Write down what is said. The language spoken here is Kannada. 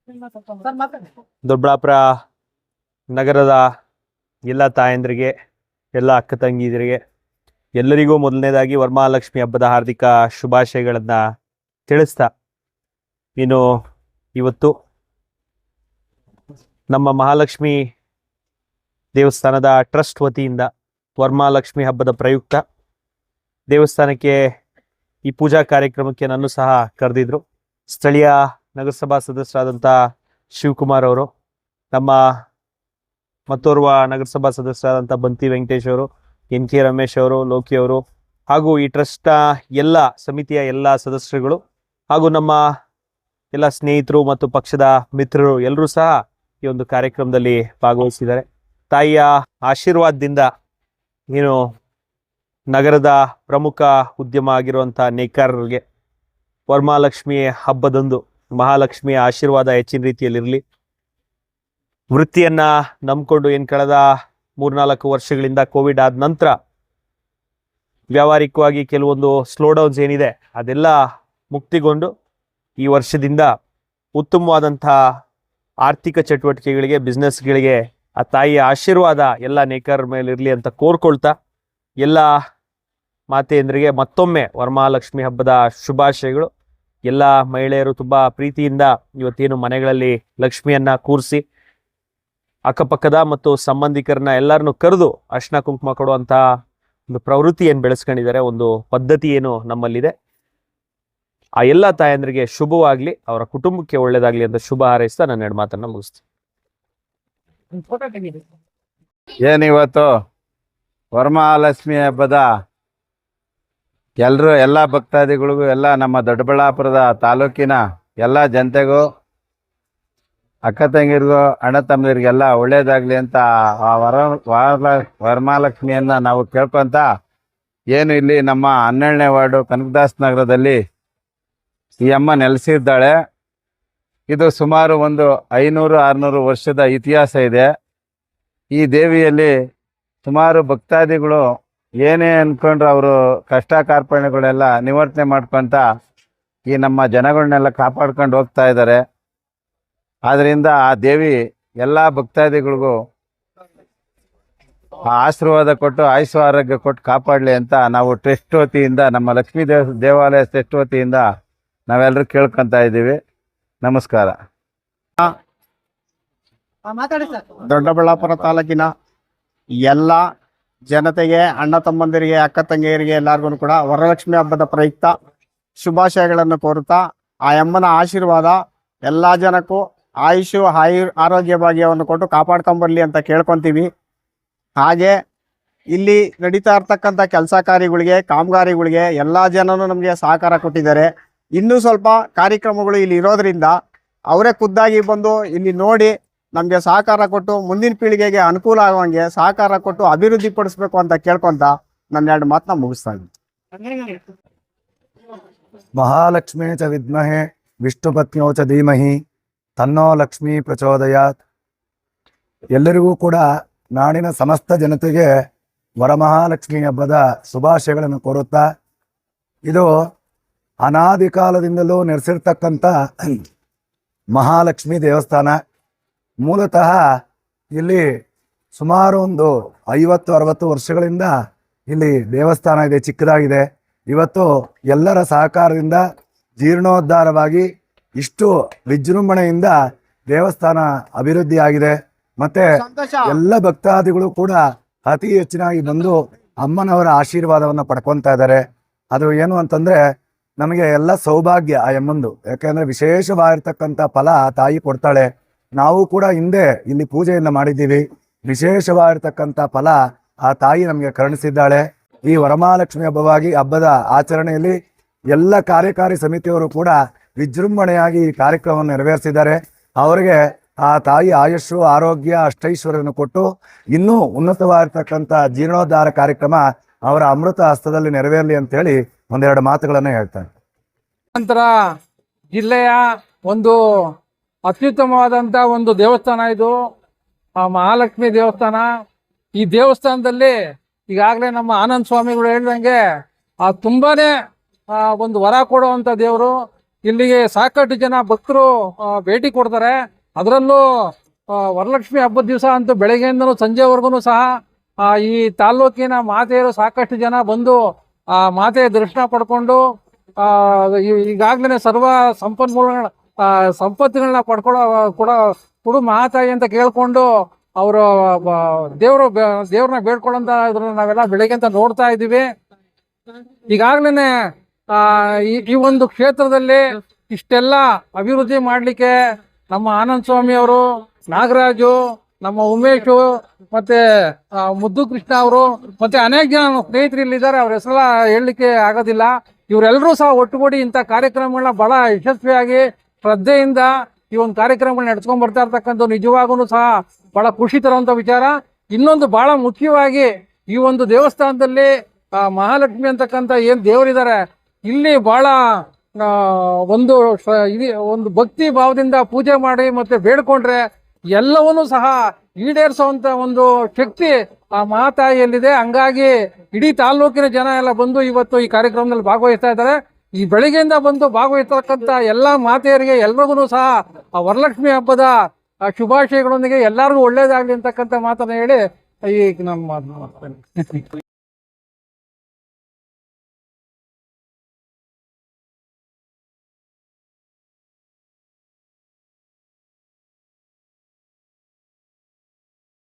ದೊಡ್ಡಬಳ್ಳಾಪುರ ನಗರದ ಎಲ್ಲ ತಾಯಂದ್ರಿಗೆ, ಎಲ್ಲ ಅಕ್ಕ ತಂಗಿಯರಿಗೆ, ಎಲ್ಲರಿಗೂ ಮೊದಲನೇದಾಗಿ ವರಮಹಾಲಕ್ಷ್ಮಿ ಹಬ್ಬದ ಹಾರ್ದಿಕ ಶುಭಾಶಯಗಳನ್ನು ತಿಳಿಸ್ತಾ, ಇನ್ನು ಇವತ್ತು ನಮ್ಮ ಮಹಾಲಕ್ಷ್ಮಿ ದೇವಸ್ಥಾನದ ಟ್ರಸ್ಟ್ ವತಿಯಿಂದ ವರಮಹಾಲಕ್ಷ್ಮಿ ಹಬ್ಬದ ಪ್ರಯುಕ್ತ ದೇವಸ್ಥಾನಕ್ಕೆ ಈ ಪೂಜಾ ಕಾರ್ಯಕ್ರಮಕ್ಕೆ ನಾನು ಸಹ ಕರೆದಿದ್ರು. ಸ್ಥಳೀಯ ನಗರಸಭಾ ಸದಸ್ಯರಾದಂಥ ಶಿವಕುಮಾರ್ ಅವರು, ನಮ್ಮ ಮತ್ತೋರ್ವ ನಗರಸಭಾ ಸದಸ್ಯರಾದಂಥ ಬಂತಿ ವೆಂಕಟೇಶ್ ಅವರು, NK ರಮೇಶ್ ಅವರು, ಲೋಕಿ ಅವರು, ಹಾಗೂ ಈ ಟ್ರಸ್ಟ್ನ ಎಲ್ಲ ಸಮಿತಿಯ ಎಲ್ಲ ಸದಸ್ಯರುಗಳು ಹಾಗೂ ನಮ್ಮ ಎಲ್ಲ ಸ್ನೇಹಿತರು ಮತ್ತು ಪಕ್ಷದ ಮಿತ್ರರು ಎಲ್ಲರೂ ಸಹ ಈ ಒಂದು ಕಾರ್ಯಕ್ರಮದಲ್ಲಿ ಭಾಗವಹಿಸಿದ್ದಾರೆ. ತಾಯಿಯ ಆಶೀರ್ವಾದದಿಂದ ಏನು ನಗರದ ಪ್ರಮುಖ ಉದ್ಯಮ ಆಗಿರುವಂಥ ನೇಕಾರರಿಗೆ ವರಮಹಾಲಕ್ಷ್ಮಿ ಹಬ್ಬದಂದು ಮಹಾಲಕ್ಷ್ಮಿಯ ಆಶೀರ್ವಾದ ಹೆಚ್ಚಿನ ರೀತಿಯಲ್ಲಿರಲಿ. ವೃತ್ತಿಯನ್ನ ನಂಬಿಕೊಂಡು ಏನು ಕಳೆದ 3-4 ವರ್ಷಗಳಿಂದ ಕೋವಿಡ್ ಆದ ನಂತರ ವ್ಯಾವಹಾರಿಕವಾಗಿ ಕೆಲವೊಂದು ಸ್ಲೋಡೌನ್ಸ್ ಏನಿದೆ ಅದೆಲ್ಲ ಮುಕ್ತಿಗೊಂಡು ಈ ವರ್ಷದಿಂದ ಉತ್ತಮವಾದಂಥ ಆರ್ಥಿಕ ಚಟುವಟಿಕೆಗಳಿಗೆ, ಬಿಸ್ನೆಸ್ಗಳಿಗೆ ಆ ತಾಯಿಯ ಆಶೀರ್ವಾದ ಎಲ್ಲ ನೇಕಾರರ ಮೇಲೆ ಇರಲಿ ಅಂತ ಕೋರ್ಕೊಳ್ತಾ, ಎಲ್ಲ ಮಾತೆಯಂದ್ರಿಗೆ ಮತ್ತೊಮ್ಮೆ ವರಮಹಾಲಕ್ಷ್ಮಿ ಹಬ್ಬದ ಶುಭಾಶಯಗಳು. ಎಲ್ಲ ಮಹಿಳೆಯರು ತುಂಬ ಪ್ರೀತಿಯಿಂದ ಇವತ್ತೇನು ಮನೆಗಳಲ್ಲಿ ಲಕ್ಷ್ಮಿಯನ್ನ ಕೂರಿಸಿ ಅಕ್ಕಪಕ್ಕದ ಮತ್ತು ಸಂಬಂಧಿಕರನ್ನ ಎಲ್ಲರನ್ನು ಕರೆದು ಅರ್ಶಿನ ಕುಂಕುಮ ಕೊಡುವಂಥ ಒಂದು ಪ್ರವೃತ್ತಿ ಏನು ಬೆಳೆಸ್ಕೊಂಡಿದ್ದಾರೆ, ಒಂದು ಪದ್ಧತಿ ಏನು ನಮ್ಮಲ್ಲಿದೆ. ಆ ಎಲ್ಲ ತಾಯಂದ್ರಿಗೆ ಶುಭವಾಗಲಿ, ಅವರ ಕುಟುಂಬಕ್ಕೆ ಒಳ್ಳೇದಾಗಲಿ ಅಂತ ಶುಭ ಹಾರೈಸ್ತಾ ನನ್ನ 2 ಮಾತನ್ನ ಮುಗಿಸ್ತೀನಿ. ಏನಿವತ್ತು ವರಮಹಾಲಕ್ಷ್ಮಿ ಹಬ್ಬದ ಎಲ್ಲ ಭಕ್ತಾದಿಗಳಿಗೂ, ಎಲ್ಲ ನಮ್ಮ ದೊಡ್ಡಬಳ್ಳಾಪುರದ ತಾಲೂಕಿನ ಎಲ್ಲ ಜನತೆಗೂ, ಅಕ್ಕ ತಂಗಿರಿಗೂ, ಅಣ್ಣ ತಮ್ಮದಿರಿಗೆಲ್ಲ ಒಳ್ಳೇದಾಗಲಿ ಅಂತ ಆ ವರಮಹಾಲಕ್ಷ್ಮಿಯನ್ನು ನಾವು ಕೇಳ್ಕೊಂತ, ಏನು ಇಲ್ಲಿ ನಮ್ಮ 12ನೇ ವಾರ್ಡು ಕನಕದಾಸ್ ನಗರದಲ್ಲಿ ಈ ಅಮ್ಮ ನೆಲೆಸಿದ್ದಾಳೆ. ಇದು ಸುಮಾರು ಒಂದು 500-600 ವರ್ಷದ ಇತಿಹಾಸ ಇದೆ. ಈ ದೇವಿಯಲ್ಲಿ ಸುಮಾರು ಭಕ್ತಾದಿಗಳು ಏನೇ ಅಂದ್ಕೊಂಡ್ರು ಅವರು ಕಷ್ಟ ಕಾರ್ಪಣ್ಯಗಳೆಲ್ಲ ನಿವರ್ತನೆ ಮಾಡ್ಕೊತ ಈ ನಮ್ಮ ಜನಗಳನ್ನೆಲ್ಲ ಕಾಪಾಡ್ಕೊಂಡು ಹೋಗ್ತಾ ಇದ್ದಾರೆ. ಆದ್ದರಿಂದ ಆ ದೇವಿ ಎಲ್ಲ ಭಕ್ತಾದಿಗಳಿಗೂ ಆಶೀರ್ವಾದ ಕೊಟ್ಟು ಆಯುಷ್ಯ ಆರೋಗ್ಯ ಕೊಟ್ಟು ಕಾಪಾಡಲಿ ಅಂತ ನಾವು ಟ್ರಸ್ಟ್ ವತಿಯಿಂದ, ನಮ್ಮ ಲಕ್ಷ್ಮೀ ದೇವಾಲಯ ಟ್ರಸ್ಟ್ ವತಿಯಿಂದ ನಾವೆಲ್ಲರೂ ಕೇಳ್ಕೊತಾ ಇದ್ದೀವಿ. ನಮಸ್ಕಾರ. ದೊಡ್ಡಬಳ್ಳಾಪುರ ತಾಲೂಕಿನ ಎಲ್ಲ ಜನತೆಗೆ, ಅಣ್ಣ ತಮ್ಮಂದಿರಿಗೆ, ಅಕ್ಕ ತಂಗಿಯರಿಗೆ ಎಲ್ಲರಿಗೂ ಕೂಡ ವರಲಕ್ಷ್ಮಿ ಹಬ್ಬದ ಪ್ರಯುಕ್ತ ಶುಭಾಶಯಗಳನ್ನು ಕೋರುತ್ತಾ, ಆ ಅಮ್ಮನ ಆಶೀರ್ವಾದ ಎಲ್ಲ ಜನಕ್ಕೂ ಆಯುಷು ಆರೋಗ್ಯ ಭಾಗ್ಯವನ್ನು ಕೊಟ್ಟು ಕಾಪಾಡ್ಕೊಂಬರ್ಲಿ ಅಂತ ಕೇಳ್ಕೊತೀವಿ. ಹಾಗೆ ಇಲ್ಲಿ ನಡೀತಾ ಇರ್ತಕ್ಕಂಥ ಕೆಲಸ ಕಾರ್ಯಗಳಿಗೆ, ಕಾಮಗಾರಿಗಳಿಗೆ ಎಲ್ಲ ಜನನೂ ನಮಗೆ ಸಹಕಾರ ಕೊಟ್ಟಿದ್ದಾರೆ. ಇನ್ನೂ ಸ್ವಲ್ಪ ಕಾರ್ಯಕ್ರಮಗಳು ಇಲ್ಲಿ ಇರೋದ್ರಿಂದ ಅವರೇ ಖುದ್ದಾಗಿ ಬಂದು ಇಲ್ಲಿ ನೋಡಿ ನಮಗೆ ಸಹಕಾರ ಕೊಟ್ಟು ಮುಂದಿನ ಪೀಳಿಗೆಗೆ ಅನುಕೂಲ ಆಗುವಂಗೆ ಸಹಕಾರ ಕೊಟ್ಟು ಅಭಿವೃದ್ಧಿ ಪಡಿಸ್ಬೇಕು ಅಂತ ಕೇಳ್ಕೊಂತ ನನ್ನ 2 ಮಾತನ್ನ ಮುಗಿಸ್ತಾ ಇದ್ದೀನಿ. ಮಹಾಲಕ್ಷ್ಮೀ ಚ ವಿದ್ಮಹೆ ವಿಷ್ಣುಪತ್ನ್ಯೋ ಚ ಧೀಮಹಿ ತನ್ನೋ ಲಕ್ಷ್ಮೀ ಪ್ರಚೋದಯಾತ್. ಎಲ್ಲರಿಗೂ ಕೂಡ ನಾಡಿನ ಸಮಸ್ತ ಜನತೆಗೆ ವರಮಹಾಲಕ್ಷ್ಮಿ ಹಬ್ಬದ ಶುಭಾಶಯಗಳನ್ನು ಕೋರುತ್ತಾ, ಇದು ಅನಾದಿ ಕಾಲದಿಂದಲೂ ನೆಲೆಸಿರ್ತಕ್ಕಂಥ ಮಹಾಲಕ್ಷ್ಮಿ ದೇವಸ್ಥಾನ. ಮೂಲತಃ ಇಲ್ಲಿ ಸುಮಾರು ಒಂದು 50-60 ವರ್ಷಗಳಿಂದ ಇಲ್ಲಿ ದೇವಸ್ಥಾನ ಇದೆ, ಚಿಕ್ಕದಾಗಿದೆ. ಇವತ್ತು ಎಲ್ಲರ ಸಹಕಾರದಿಂದ ಜೀರ್ಣೋದ್ಧಾರವಾಗಿ ಇಷ್ಟು ವಿಜೃಂಭಣೆಯಿಂದ ದೇವಸ್ಥಾನ ಅಭಿವೃದ್ಧಿ ಆಗಿದೆ. ಮತ್ತೆ ಎಲ್ಲ ಭಕ್ತಾದಿಗಳು ಕೂಡ ಅತಿ ಹೆಚ್ಚಿನಾಗಿ ಬಂದು ಅಮ್ಮನವರ ಆಶೀರ್ವಾದವನ್ನು ಪಡ್ಕೊತಾ ಇದ್ದಾರೆ. ಅದು ಏನು ಅಂತಂದ್ರೆ ನಮಗೆ ಎಲ್ಲ ಸೌಭಾಗ್ಯ ಆ ಅಮ್ಮಂದು. ಯಾಕೆಂದ್ರೆ ವಿಶೇಷವಾಗಿರ್ತಕ್ಕಂಥ ಫಲ ತಾಯಿ ಕೊಡ್ತಾಳೆ. ನಾವು ಕೂಡ ಹಿಂದೆ ಇಲ್ಲಿ ಪೂಜೆಯನ್ನು ಮಾಡಿದ್ದೀವಿ. ವಿಶೇಷವಾಗಿರ್ತಕ್ಕಂಥ ಫಲ ಆ ತಾಯಿ ನಮಗೆ ಕರುಣಿಸಿದ್ದಾಳೆ. ಈ ವರಮಹಾಲಕ್ಷ್ಮಿ ಹಬ್ಬದ ಆಚರಣೆಯಲ್ಲಿ ಎಲ್ಲ ಕಾರ್ಯಕಾರಿ ಸಮಿತಿಯವರು ಕೂಡ ವಿಜೃಂಭಣೆಯಾಗಿ ಈ ಕಾರ್ಯಕ್ರಮವನ್ನು ನೆರವೇರಿಸಿದ್ದಾರೆ. ಅವರಿಗೆ ಆ ತಾಯಿ ಆಯುಷ್ಯು, ಆರೋಗ್ಯ, ಅಷ್ಟೈಶ್ವರ್ಯವನ್ನು ಕೊಟ್ಟು ಇನ್ನೂ ಉನ್ನತವಾಗಿರ್ತಕ್ಕಂಥ ಜೀರ್ಣೋದ್ಧಾರ ಕಾರ್ಯಕ್ರಮ ಅವರ ಅಮೃತ ಹಸ್ತದಲ್ಲಿ ನೆರವೇರಲಿ ಅಂತ ಹೇಳಿ 1-2 ಮಾತುಗಳನ್ನು ಹೇಳ್ತಾರೆ. ನಂತರ ಜಿಲ್ಲೆಯ ಒಂದು ಅತ್ಯುತ್ತಮವಾದಂಥ ಒಂದು ದೇವಸ್ಥಾನ ಇದು ಮಹಾಲಕ್ಷ್ಮಿ ದೇವಸ್ಥಾನ. ಈ ದೇವಸ್ಥಾನದಲ್ಲಿ ಈಗಾಗಲೇ ನಮ್ಮ ಆನಂದ ಸ್ವಾಮಿಗಳು ಹೇಳ್ದಂಗೆ ತುಂಬಾನೇ ಒಂದು ವರ ಕೊಡುವಂಥ ದೇವರು. ಇಲ್ಲಿಗೆ ಸಾಕಷ್ಟು ಜನ ಭಕ್ತರು ಭೇಟಿ ಕೊಡ್ತಾರೆ. ಅದರಲ್ಲೂ ವರಲಕ್ಷ್ಮಿ ಹಬ್ಬದ ದಿವಸ ಅಂತೂ ಬೆಳಗ್ಗೆಯಿಂದನೂ ಸಂಜೆವರೆಗೂ ಸಹ ಈ ತಾಲ್ಲೂಕಿನ ಮಾತೆಯರು ಸಾಕಷ್ಟು ಜನ ಬಂದು ಆ ಮಾತೆಯ ದರ್ಶನ ಪಡ್ಕೊಂಡು ಈಗಾಗಲೇ ಸರ್ವ ಸಂಪತ್ತುಗಳನ್ನ ಕೊಡು ಮಹಾತಾಯಿ ಅಂತ ಕೇಳ್ಕೊಂಡು ಅವರು ದೇವ್ರನ್ನ ಬೇಡ್ಕೊಳ್ಳೋಂತ ಇದ್ರನ್ನ ನಾವೆಲ್ಲ ಬೆಳಗ್ಗೆ ಅಂತ ನೋಡ್ತಾ ಇದ್ದೀವಿ. ಈಗಾಗಲೇ ಈ ಒಂದು ಕ್ಷೇತ್ರದಲ್ಲಿ ಇಷ್ಟೆಲ್ಲ ಅಭಿವೃದ್ಧಿ ಮಾಡ್ಲಿಕ್ಕೆ ನಮ್ಮ ಆನಂದ್ ಸ್ವಾಮಿ ಅವರು, ನಾಗರಾಜು, ನಮ್ಮ ಉಮೇಶು, ಮತ್ತೆ ಮುದ್ದು ಕೃಷ್ಣ ಅವರು, ಮತ್ತೆ ಅನೇಕ ಜನ ಸ್ನೇಹಿತರು ಇಲ್ಲಿದ್ದಾರೆ. ಅವ್ರ ಹೆಸರೆಲ್ಲ ಹೇಳಲಿಕ್ಕೆ ಆಗೋದಿಲ್ಲ. ಇವರೆಲ್ಲರೂ ಸಹ ಒಟ್ಟುಗೂಡಿ ಇಂಥ ಕಾರ್ಯಕ್ರಮಗಳನ್ನ ಬಹಳ ಯಶಸ್ವಿಯಾಗಿ ಶ್ರದ್ಧೆಯಿಂದ ಈ ಒಂದು ಕಾರ್ಯಕ್ರಮಗಳನ್ನ ನಡೆಸ್ಕೊಂಡ್ ಬರ್ತಾ ಇರ್ತಕ್ಕಂಥ ನಿಜವಾಗೂ ಸಹ ಬಹಳ ಖುಷಿ ತರುವಂತ ವಿಚಾರ. ಇನ್ನೊಂದು ಬಹಳ ಮುಖ್ಯವಾಗಿ ಈ ಒಂದು ದೇವಸ್ಥಾನದಲ್ಲಿ ಮಹಾಲಕ್ಷ್ಮಿ ಅಂತಕ್ಕಂಥ ಏನ್ ದೇವರಿದ್ದಾರೆ, ಇಲ್ಲಿ ಬಹಳ ಒಂದು ಭಕ್ತಿ ಭಾವದಿಂದ ಪೂಜೆ ಮಾಡಿ ಮತ್ತೆ ಬೇಡ್ಕೊಂಡ್ರೆ ಎಲ್ಲವನ್ನೂ ಸಹ ಈಡೇರಿಸುವಂತ ಒಂದು ಶಕ್ತಿ ಆ ಮಹಾತಾಯಿಯಲ್ಲಿದೆ. ಹಂಗಾಗಿ ಇಡೀ ತಾಲ್ಲೂಕಿನ ಜನ ಎಲ್ಲ ಬಂದು ಇವತ್ತು ಈ ಕಾರ್ಯಕ್ರಮದಲ್ಲಿ ಭಾಗವಹಿಸ್ತಾ ಇದ್ದಾರೆ. ಈ ಬೆಳಿಗ್ಗೆಯಿಂದ ಬಂದು ಭಾಗವಹಿಸ್ತಕ್ಕಂಥ ಎಲ್ಲಾ ಮಾತೆಯರಿಗೆ ಎಲ್ರಿಗೂ ಸಹ ಆ ವರಲಕ್ಷ್ಮಿ ಹಬ್ಬದ ಶುಭಾಶಯಗಳೊಂದಿಗೆ ಎಲ್ಲರಿಗೂ ಒಳ್ಳೇದಾಗ್ಲಿ ಅಂತಕ್ಕಂಥ ಮಾತನ್ನ ಹೇಳಿ ಈ ನಮ್ಮ